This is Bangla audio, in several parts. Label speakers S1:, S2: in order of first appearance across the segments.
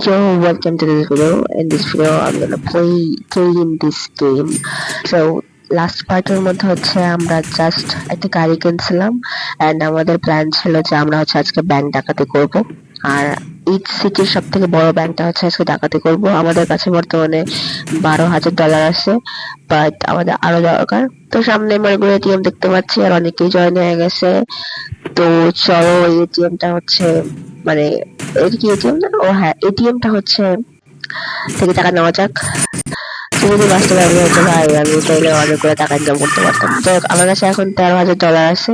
S1: Yo, welcome to this video. In this video, I'm gonna play in this game. So, last পার্টের মধ্যে হচ্ছে আমরা জাস্ট একটা গাড়ি কিনছিলাম এন্ড আমাদের প্ল্যান ছিল যে আমরা হচ্ছে আজকে ব্যাংক ডাকাতি করব। আর এই সিটির সব থেকে বড় ব্যাংকটা হচ্ছে আজকে ডাকাতি করব। আমাদের কাছে বর্তমানে $12,000 আছে, বাট আমাদের আরো দরকার। তো সামনে মনে এটিএম দেখতে পাচ্ছি আর অনেকেই জয়েন হয়ে গেছে। তো চলো এটিএমটা হচ্ছে মানে এটা কি এটিএম না? ও হ্যাঁ, এটিএমটা হচ্ছে থেকে টাকা নেওয়া যাক। যদি বাস্তবে আমি হচ্ছে ভাই আমি চাইলে অনেকগুলো টাকা ইনকাম করতে পারতাম। তো আমার কাছে এখন $13,000 আছে।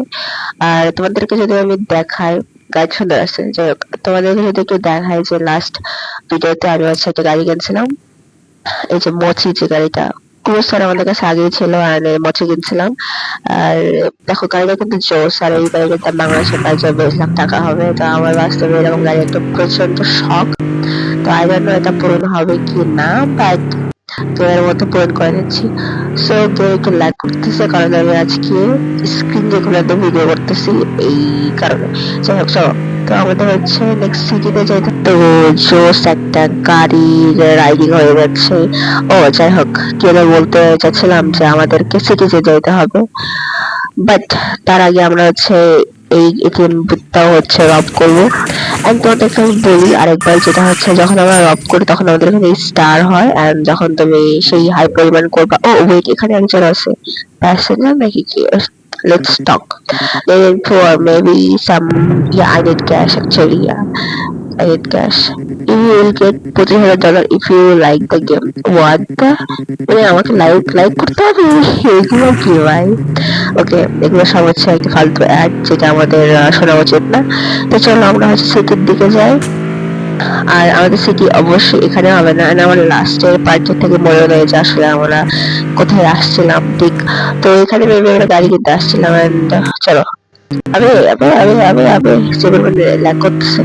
S1: আর তোমাদেরকে যদি আমি দেখাই, গাড়ি সুন্দর আছে। যাই হোক, তোমাদেরকে যদি একটু দেখাই যে লাস্ট ভিডিওতে আমি হচ্ছে একটা গাড়ি কিনছিলাম, এই যে মচি যে গাড়িটা ক্রুজার আমাদের কাছে আগেই ছিল আর মচি কিনছিলাম। আর দেখো গাড়িটা কিন্তু জোস, আর এই গাড়িটার দাম বাংলাদেশে প্রায় 20 লাখ টাকা হবে। তো আমার বাস্তবে এরকম গাড়ি একটা প্রচন্ড শখ। তো আই ডোন্ট নো এটা পূরণ হবে কি না, বাট তো এর মধ্যে পূরণ করে নিচ্ছি। সো কেউ একটু লাইক করতেছে কারণ আমি আজকে স্ক্রিন রেকর্ডার ভিডিও করতেছি এই কারণে। যাই হোক চলো, তো আমাদের হচ্ছে নেক্সট সিটিতে যাইতে। তো জোস একটা গাড়ির রাইডিং হয়ে যাচ্ছে। ও যাই হোক, কেন বলতে চাচ্ছিলাম যে আমাদেরকে সিটিতে যাইতে হবে, বাট তার আগে আমরা হচ্ছে এই এটিএম বুথটাও হচ্ছে রব করবো। এন্ড তোমাদেরকে আমি বলি আরেকবার, যেটা হচ্ছে যখন আমরা রব করি তখন আমাদের এখানে স্টার হয়, এন্ড যখন তুমি সেই হাই পরিমাণ করবা। ও ওয়েট, এখানে একজন আছে প্যাসেঞ্জার নাকি কি? Let's talk. Then for maybe some, yeah, I need cash actually. Yeah, I need cash. You will get $25,000 if you like the game. What the? মানে আমাকে লাইক করতে হবে? এগুলো কি ভাই? ওকে, এগুলো সব হচ্ছে একটা ফালতু অ্যাড, যেটা আমাদের শোনা উচিত না। তো চলো আমরা হচ্ছে সিটির দিকে যাই। আর আমাদের সিটি অবশ্যই এখানে হবে না। আমার লাস্টের পার্টের থেকে মনে নেই যে আসলে আমরা কোথায় আসছিলাম ঠিক। তো এখানে মেবি আমরা গাড়ি কিনতে আসছিলাম। এন্ড চলো, আবে আবে আবে আবে আবে জীবনে ল্যাগ করতেছে।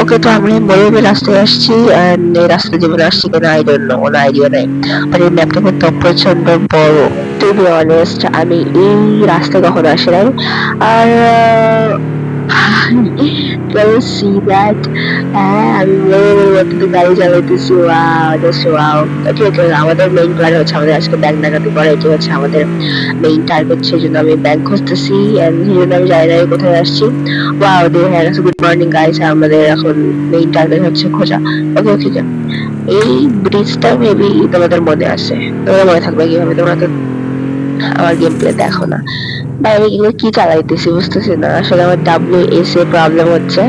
S1: ওকে, তো আমরা মরুভূমি রাস্তায় আসছি, এন্ড এই রাস্তা জীবনে আসছি কিনা আই ডোন্ট নো, কোনো আইডিয়া নাই। বাট এই ম্যাপটা কিন্তু প্রচন্ড বড়। টু বি অনেস্ট, আমি এই রাস্তায় কখনো আসি নাই। আর can you see that? হ্যাঁ, আমি মতো গাড়ি চালাইতেছি। Wow, just wow. Okay okay, আমাদের মেইন প্ল্যান হচ্ছে আমাদের আজকে ব্যাংক ডাকাতি করা। এটি হচ্ছে আমাদের মেইন টার্গেট। সেই জন্য আমি ব্যাংক খুঁজতেছি, এন্ড সেই জন্য আমি জানি না আমি কোথায় আসছি। ওয়াও, দে হ্যাঁ গেছে। গুড মর্নিং গাইস, আমাদের এখন মেইন টার্গেট হচ্ছে খোঁজা। ওকে ওকে, এই ব্রিজটা মেবি তোমাদের মনে আছে। তোমাদের মনে থাকবে কিভাবে? তোমরা তো আমার গেম প্লে দেখো না। ভাই আমি এগুলো কি চালাইতেছি বুঝতেছি না আসলে। আমার WS এ প্রবলেম হচ্ছে।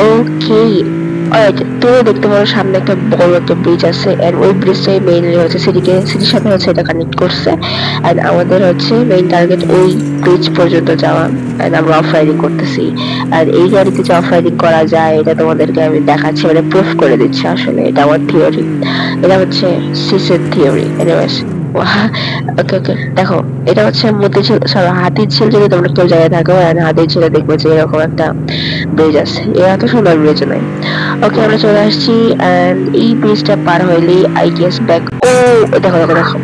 S1: ওকে, অলরাইট, তুমি দেখতে পারো সামনে একটা বড় একটা ব্রিজ আছে, এন্ড ওই ব্রিজটাই মেইনলি হচ্ছে সিটির সাথে হচ্ছে এটা কানেক্ট করছে। এন্ড আমাদের হচ্ছে মেইন টার্গেট ওই ব্রিজ পর্যন্ত যাওয়া। এন্ড আমরা অফ রাইডিং করতেছি। আর এই গাড়িতে যে অফ রাইডিং করা যায় এটা তোমাদেরকে আমি দেখাচ্ছি, মানে প্রুফ করে দিচ্ছি। আসলে এটা আমার থিওরি, এটা হচ্ছে সিসের থিওরি। এনিওয়েজ, ওকে ওকে, দেখো এটা হচ্ছে মতিঝিল, সরি হাতির ঝিল। যদি তোমরা কেউ জায়গায় থাকো আর হাতির ঝিলে দেখবো যে এরকম একটা ব্রিজ আছে। এরা তো সুন্দর ব্রিজ নাই। ওকে, আমরা চলে আসছি, এন্ড এই ব্রিজটা পার হইলেই আই গেস ব্যাক। ও দেখো দেখো দেখো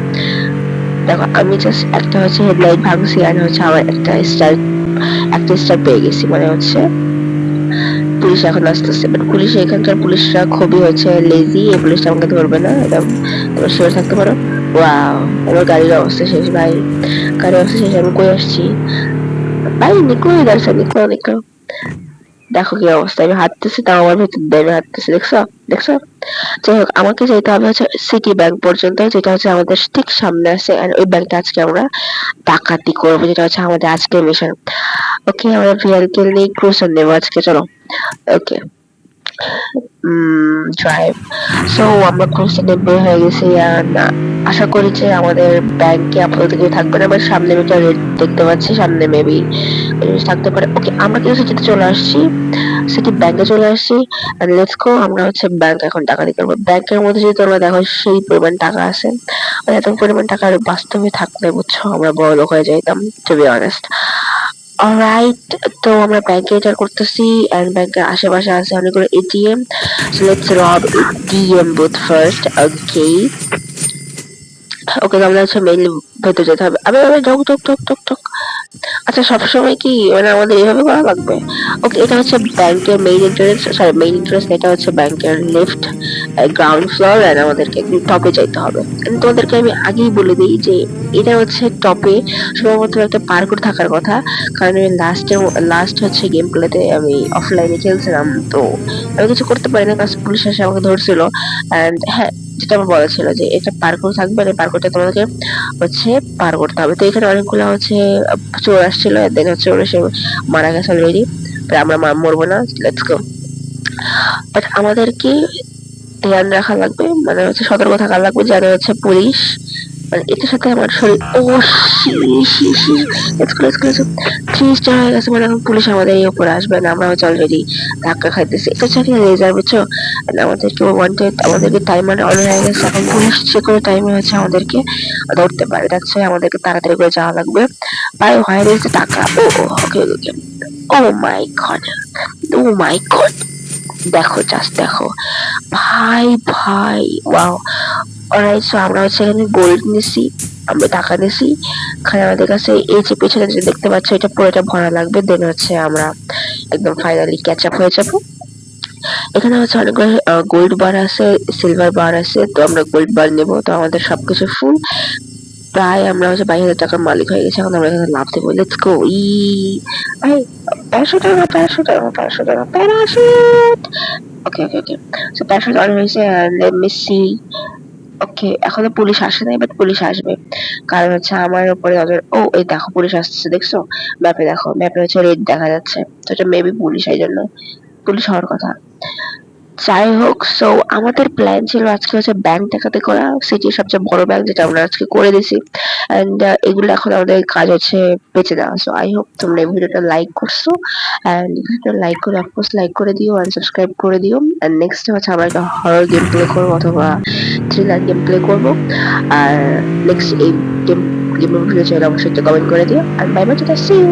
S1: দেখো, আমি জাস্ট একটা হচ্ছে হেডলাইট ভাঙছি, আর হচ্ছে আমার একটা স্টার পেয়ে গেছি। মানে হচ্ছে পুলিশ এখন আসতেছে, বাট পুলিশ, এখানকার পুলিশরা খুবই হচ্ছে লেজি। এই পুলিশটা আমাকে ধরবে না, এটা তোমরা শিওর থাকতে পারো। ওয়াও, আমার গাড়ির অবস্থা শেষ ভাই, গাড়ির অবস্থা শেষ। আমি কই আসছি ভাই? নিকো ইধার সে, নিকো নিকো। দেখো কি অবস্থা, আমি হাঁটতেছি তাও আমার ভেতর দিয়ে আমি হাঁটতেছি, দেখছো দেখছো? যাই হোক, আমাকে যেতে হবে হচ্ছে সিটি ব্যাংক পর্যন্ত, যেটা হচ্ছে আমাদের ঠিক সামনে আছে। আর ওই ব্যাংকটা আজকে আমরা ডাকাতি করবো, যেটা হচ্ছে আমাদের আজকের মিশন। ওকে, আমরা ভেহিকেল নিয়ে ক্রুজার নেবো আজকে, চলো। ওকে, ড্রাইভ। সো আমরা ক্রুজে বের হয়ে গেছি। আশা করি যে আমাদের ব্যাংকে আপাতত কেউ থাকবে না। আমার সামনে আমি একটা রেড দেখতে পাচ্ছি, সামনে মেবি থাকতে পারে। ওকে, আমরা কিন্তু সিটিতে চলে আসছি, সিটি ব্যাংকে চলে আসছি। এন্ড লেটস গো, আমরা হচ্ছে ব্যাংক এখন ডাকাতি করবো। ব্যাংকের মধ্যে যদি তোমরা দেখো সেই পরিমাণ টাকা আছে, মানে এত পরিমাণ টাকা আর বাস্তবে থাকলে বুঝছো আমরা বড় লোক হয়ে যাইতাম, টু বি অনেস্ট। অলরাইট, তো আমরা ব্যাংকে এন্টার করতেছি, এন্ড ব্যাংকের আশেপাশে আছে অনেকগুলো এটিএম। সো লেটস রব এটিএম বুথ ফার্স্ট। ওকে ওকে, আমরা হচ্ছে মেইনলি ভেতরে যেতে হবে। আবে আবে ঢোক ঢোক ঢোক ঢোক ঢোক। আচ্ছা, সবসময় কি মানে আমাদের এভাবে করা লাগবে? ওকে, এটা হচ্ছে ব্যাংকের main entrance, sorry main entrance না, এটা হচ্ছে ব্যাংকের লিফট, গ্রাউন্ড ফ্লোর, এন্ড আমাদেরকে একদম টপে যাইতে হবে। And তোমাদেরকে আমি আগেই বলে দিই যে এটা হচ্ছে টপে শুধুমাত্র একটা পার্কুর থাকার কথা, কারণ আমি লাস্ট হচ্ছে গেম প্লেতে আমি অফলাইনে খেলছিলাম, তো আমি কিছু করতে পারি না, কারণ পুলিশ এসে আমাকে ধরছিল। অ্যান্ড হ্যাঁ, যেটা আমার বলা ছিল যে এটা পার্কুর থাকবে, আর এই পার্কুরটা তোমাদেরকে হচ্ছে পার করতে হবে। তো এখানে অনেকগুলো হচ্ছে চোর আসছিল, দেন হচ্ছে ওরা সে মারা গেছে অলরেডি, আমরা মরবো না, লেটস গো। বাট আমাদেরকে ধ্যান রাখা লাগবে, মানে হচ্ছে সতর্ক থাকা লাগবে, যারা হচ্ছে পুলিশ, মানে এটার সাথে আমার শরীর ও থ্রি স্টার হয়ে গেছে, মানে এখন পুলিশ আমাদের এই উপরে আসবে না, আমরা হচ্ছে অলরেডি ধাক্কা খাইতেছি। এটা হচ্ছে একটা রেজার, বুঝছো? And আমাদেরকে ওয়ান্টেড, আমাদেরকে টাইমার অন হয়ে গেছে, এখন পুলিশ যে কোনো টাইমে হচ্ছে আমাদেরকে ধরতে পারে, যাচ্ছে আমাদেরকে তাড়াতাড়ি করে যাওয়া লাগবে। ভাই হয়ে গেছে টাকা, ও ওকে ওকে, ও মাই গড, ও মাই গড, দেখো জাস্ট দেখো, ভাই ভাই, ওয়াও। অলরাইট, সো আমরা হচ্ছে এখানে গোল্ড নিছি, আমরা টাকা নিছি, এখানে আমাদের কাছে এই যে পেছনে যে দেখতে পাচ্ছ এটা পুরোটা ভরা লাগবে, দেন হচ্ছে আমরা একদম ফাইনালি ক্যাচ আপ হয়ে যাবো। এখানে হচ্ছে অনেকগুলো গোল্ড বার আছে, সিলভার বার আছে, তো আমরা গোল্ড বার নেবো, তো আমাদের সবকিছু ফুল, প্রায় আমরা হচ্ছে 22,000 টাকার মালিক হয়ে গেছি। এখন আমরা এখানে লাভ দেবো, লেটস গো। ভাই, প্যারাশুট আনো, প্যারাশুট আনো, প্যারাশুট আনো, parachute. Okay okay okay, so parachute on হয়েছে, লেট মি সি। ওকে, এখনো পুলিশ আসে নাই, বাট পুলিশ আসবে, কারণ হচ্ছে আমার উপরে নজর। ও এই দেখো পুলিশ আসতেছে, দেখছো? ম্যাপে দেখো, ম্যাপে হচ্ছে রেড দেখা যাচ্ছে, তো এটা মেবি পুলিশ, এই জন্য পুলিশ হওয়ার কথা। যাই হোক, সো আমাদের প্ল্যান ছিল আজকে হচ্ছে ব্যাংক ডাকাতি করা, সিটির সবচেয়ে বড় ব্যাংক, যেটা আমরা আজকে করে দিছি। এন্ড এগুলো এখন আমাদের কাজ হচ্ছে বেঁচে দেওয়া। সো আই হোপ তোমরা এই ভিডিওটা লাইক করছো, এন্ড ভিডিওটা লাইক করে অফকোর্স লাইক করে দিও, এন্ড সাবস্ক্রাইব করে দিও। এন্ড নেক্সট হচ্ছে আমরা একটা হরর গেম প্লে করবো, অথবা থ্রিলার গেম প্লে করবো। আর নেক্সট এই গেমের ভিডিও চাইলে অবশ্যই কমেন্ট করে দিও। আর বাই বাই, সি ইউ।